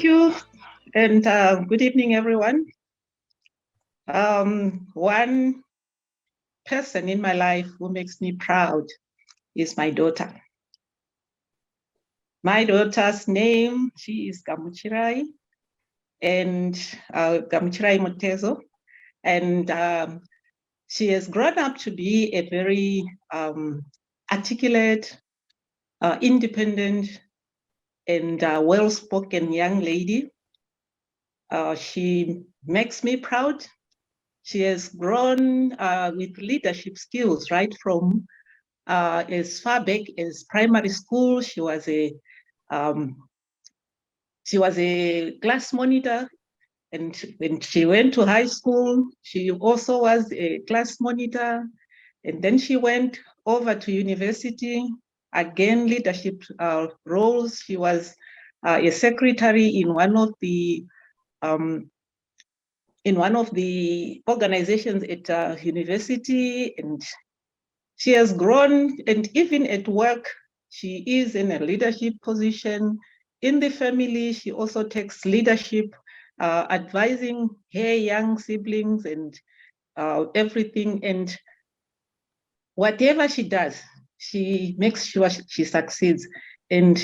Thank you, and good evening, everyone. One person in my life who makes me proud is my daughter. My daughter's name, she is Gamuchirai, and Gamuchirai Mutezo, and she has grown up to be a very articulate, independent, and well-spoken young lady. She makes me proud. She has grown with leadership skills right from as far back as primary school. She was a class monitor, and when she went to high school, she also was a class monitor, and then she went over to university. Again, leadership roles. She was a secretary in one of the organizations at university, and she has grown, and even at work, she is in a leadership position. In the family, she also takes leadership, advising her young siblings and everything. And whatever she does, she makes sure she succeeds. And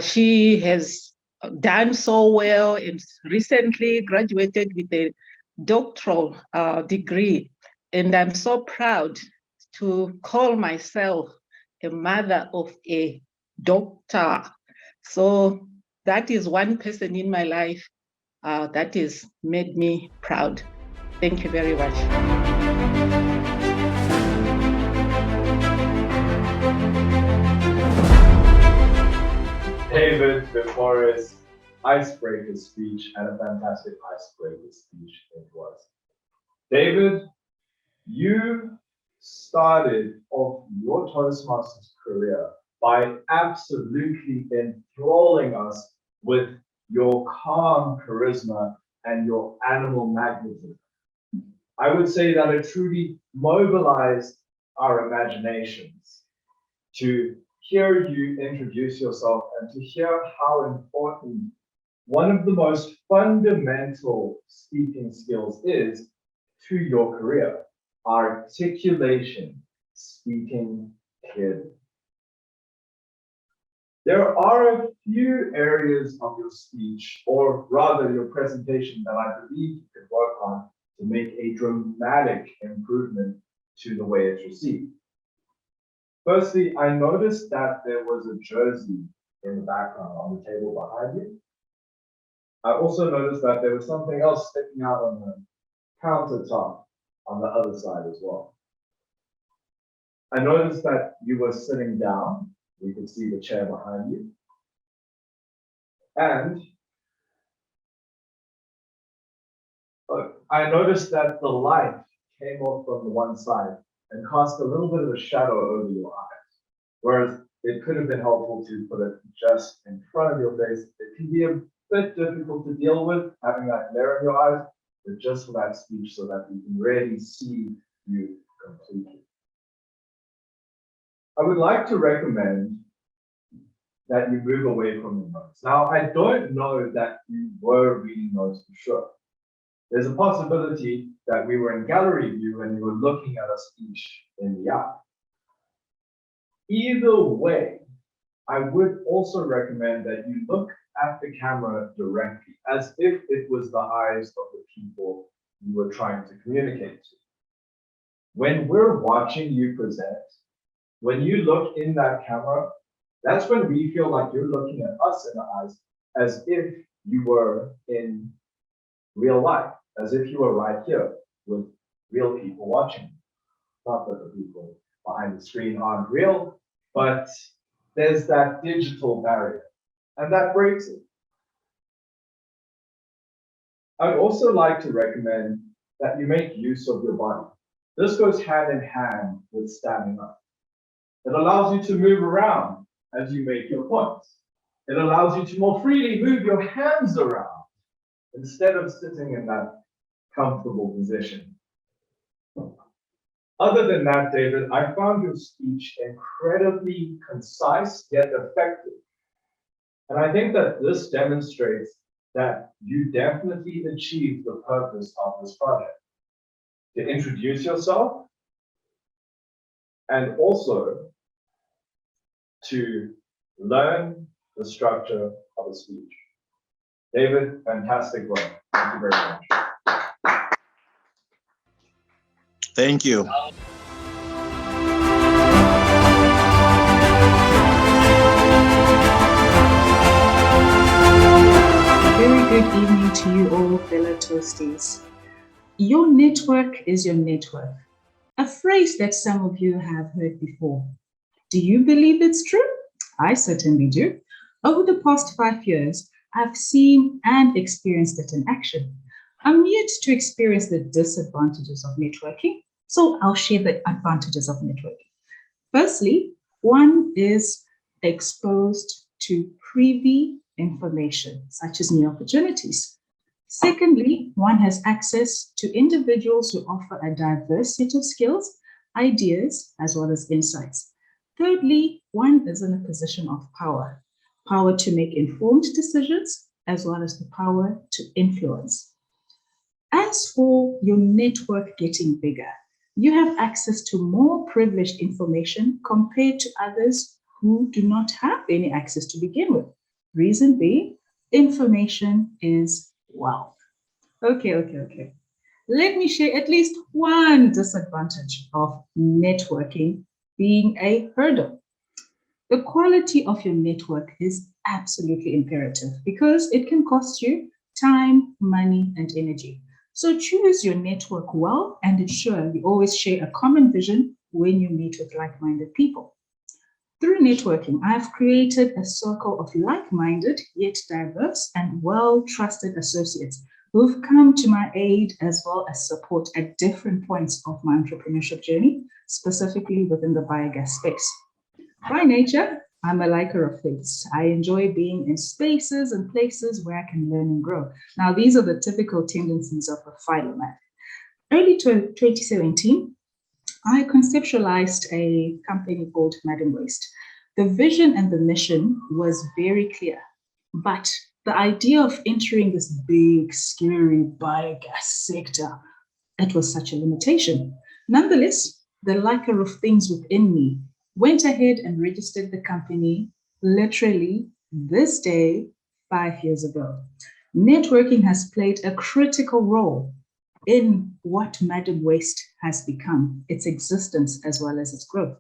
she has done so well and recently graduated with a doctoral degree. And I'm so proud to call myself a mother of a doctor. So that is one person in my life that has made me proud. Thank you very much. David before his Icebreaker speech, and a fantastic Icebreaker speech it was. David, you started off your Toastmasters career by absolutely enthralling us with your calm charisma and your animal magnetism. I would say that it truly mobilized our imaginations to hear you introduce yourself and to hear how important one of the most fundamental speaking skills is to your career: articulation, speaking clearly. There are a few areas of your speech, or rather your presentation, that I believe you could work on to make a dramatic improvement to the way it's received. Firstly, I noticed that there was a jersey in the background on the table behind you. I also noticed that there was something else sticking out on the countertop on the other side as well. I noticed that you were sitting down. We could see the chair behind you. And I noticed that the light came off from the one side and cast a little bit of a shadow over your eyes. Whereas it could have been helpful to put it just in front of your face. It can be a bit difficult to deal with, having that glare in your eyes, but just for that speech so that we can really see you completely. I would like to recommend that you move away from the notes. Now, I don't know that you were reading notes for sure. There's a possibility that we were in gallery view and you were looking at us each in the eye. Either way, I would also recommend that you look at the camera directly, as if it was the eyes of the people you were trying to communicate to. When we're watching you present, when you look in that camera, that's when we feel like you're looking at us in the eyes, as if you were in real life, as if you were right here with real people watching. Not that the people behind the screen aren't real, but there's that digital barrier, and that breaks it. I'd also like to recommend that you make use of your body. This goes hand in hand with standing up. It allows you to move around as you make your points. It allows you to more freely move your hands around instead of sitting in that comfortable position. Other than that, David, I found your speech incredibly concise yet effective. And I think that this demonstrates that you definitely achieved the purpose of this project, to introduce yourself and also to learn the structure of a speech. David, fantastic work. Thank you very much. Thank you. Very good evening to you all, fellow Toasties. Your network is your network, a phrase that some of you have heard before. Do you believe it's true? I certainly do. Over the past 5 years, I've seen and experienced it in action. I'm yet to experience the disadvantages of networking, so I'll share the advantages of networking. Firstly, one is exposed to privy information, such as new opportunities. Secondly, one has access to individuals who offer a diverse set of skills, ideas, as well as insights. Thirdly, one is in a position of power to make informed decisions, as well as the power to influence. As for your network getting bigger, you have access to more privileged information compared to others who do not have any access to begin with. Reason being, information is wealth. Okay. Let me share at least one disadvantage of networking being a hurdle. The quality of your network is absolutely imperative because it can cost you time, money, and energy. So choose your network well and ensure you always share a common vision when you meet with like-minded people. Through networking, I've created a circle of like-minded, yet diverse and well-trusted associates who've come to my aid as well as support at different points of my entrepreneurship journey, specifically within the biogas space. By nature, I'm a liker of things. I enjoy being in spaces and places where I can learn and grow. Now, these are the typical tendencies of a philomath. Early 2017, I conceptualized a company called Madam Waste. The vision and the mission was very clear, but the idea of entering this big, scary biogas sector, it was such a limitation. Nonetheless, the liker of things within me went ahead and registered the company literally this day 5 years ago. Networking has played a critical role in what Madam Waste has become, its existence as well as its growth.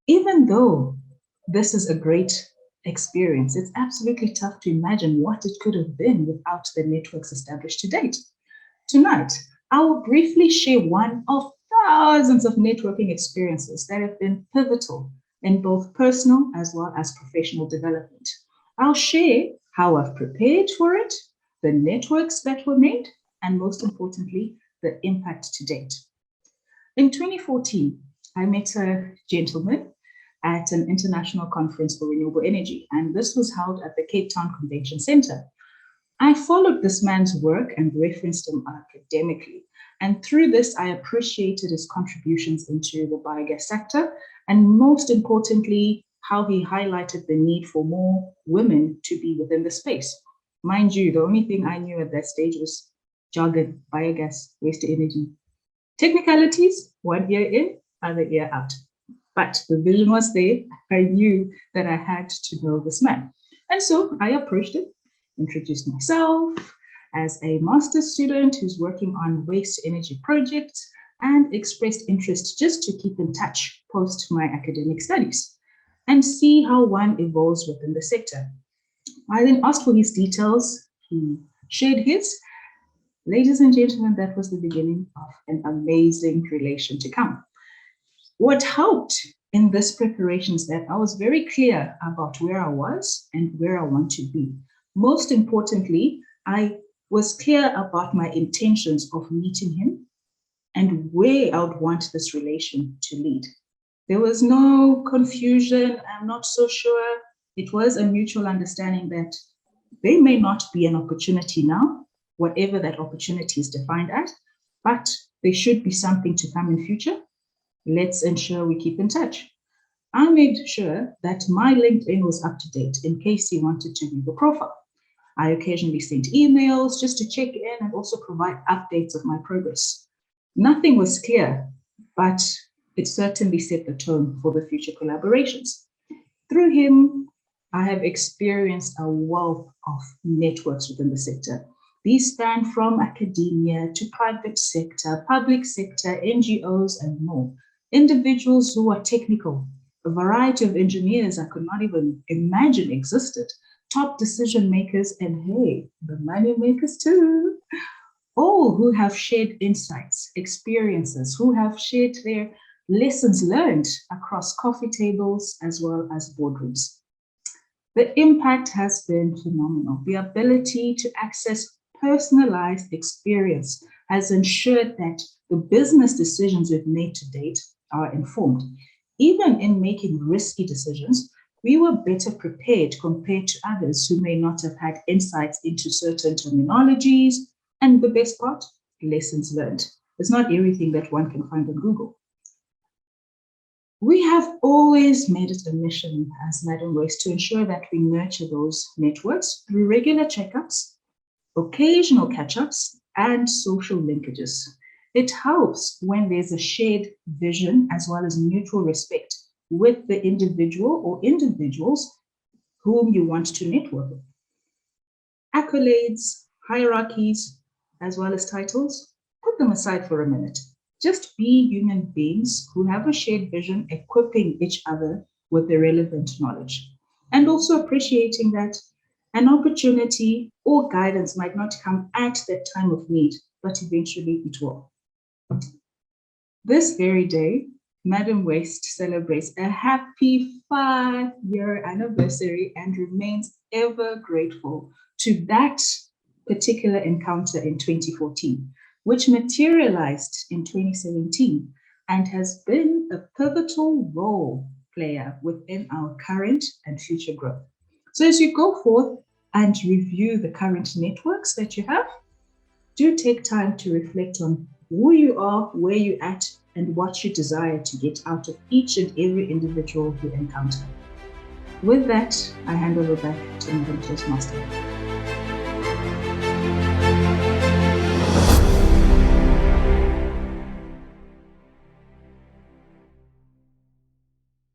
Even though this is a great experience, it's absolutely tough to imagine what it could have been without the networks established to date. Tonight, I will briefly share one of thousands of networking experiences that have been pivotal in both personal as well as professional development. I'll share how I've prepared for it, the networks that were made, and most importantly, the impact to date. In 2014, I met a gentleman at an international conference for renewable energy, and this was held at the Cape Town Convention Center. I followed this man's work and referenced him academically, and through this, I appreciated his contributions into the biogas sector, and most importantly, how he highlighted the need for more women to be within the space. Mind you, the only thing I knew at that stage was jargon, biogas, waste to energy. Technicalities, one ear in, other ear out. But the vision was there. I knew that I had to know this man. And so I approached him, introduced myself as a master's student who's working on waste to energy projects, and expressed interest just to keep in touch post my academic studies and see how one evolves within the sector. I then asked for his details. He shared his. Ladies and gentlemen, that was the beginning of an amazing relation to come. What helped in this preparation is that I was very clear about where I was and where I want to be. Most importantly, I was clear about my intentions of meeting him and where I would want this relation to lead. There was no confusion. I'm not so sure. It was a mutual understanding that there may not be an opportunity now, whatever that opportunity is defined at, but there should be something to come in future. Let's ensure we keep in touch. I made sure that my LinkedIn was up to date in case he wanted to view the profile. I occasionally sent emails just to check in and also provide updates of my progress. Nothing was clear, but it certainly set the tone for the future collaborations. Through him, I have experienced a wealth of networks within the sector. These span from academia to private sector, public sector, NGOs, and more. Individuals who are technical, a variety of engineers I could not even imagine existed, top decision makers, and hey, the money makers too. All who have shared insights, experiences, who have shared their lessons learned across coffee tables as well as boardrooms. The impact has been phenomenal. The ability to access personalized experience has ensured that the business decisions we've made to date are informed. Even in making risky decisions, we were better prepared compared to others who may not have had insights into certain terminologies. And the best part, lessons learned. It's not everything that one can find on Google. We have always made it a mission as Madam West to ensure that we nurture those networks through regular checkups, occasional catch-ups, and social linkages. It helps when there's a shared vision as well as mutual respect with the individual or individuals whom you want to network with. Accolades, hierarchies, as well as titles, put them aside for a minute. Just be human beings who have a shared vision, equipping each other with the relevant knowledge. And also appreciating that an opportunity or guidance might not come at that time of need, but eventually it will. This very day, Madam West celebrates a happy 5-year anniversary and remains ever grateful to that particular encounter in 2014, which materialized in 2017 and has been a pivotal role player within our current and future growth. So as you go forth and review the current networks that you have, do take time to reflect on who you are, where you're at, and what you desire to get out of each and every individual you encounter. With that, I hand over back to Madam Toastmaster.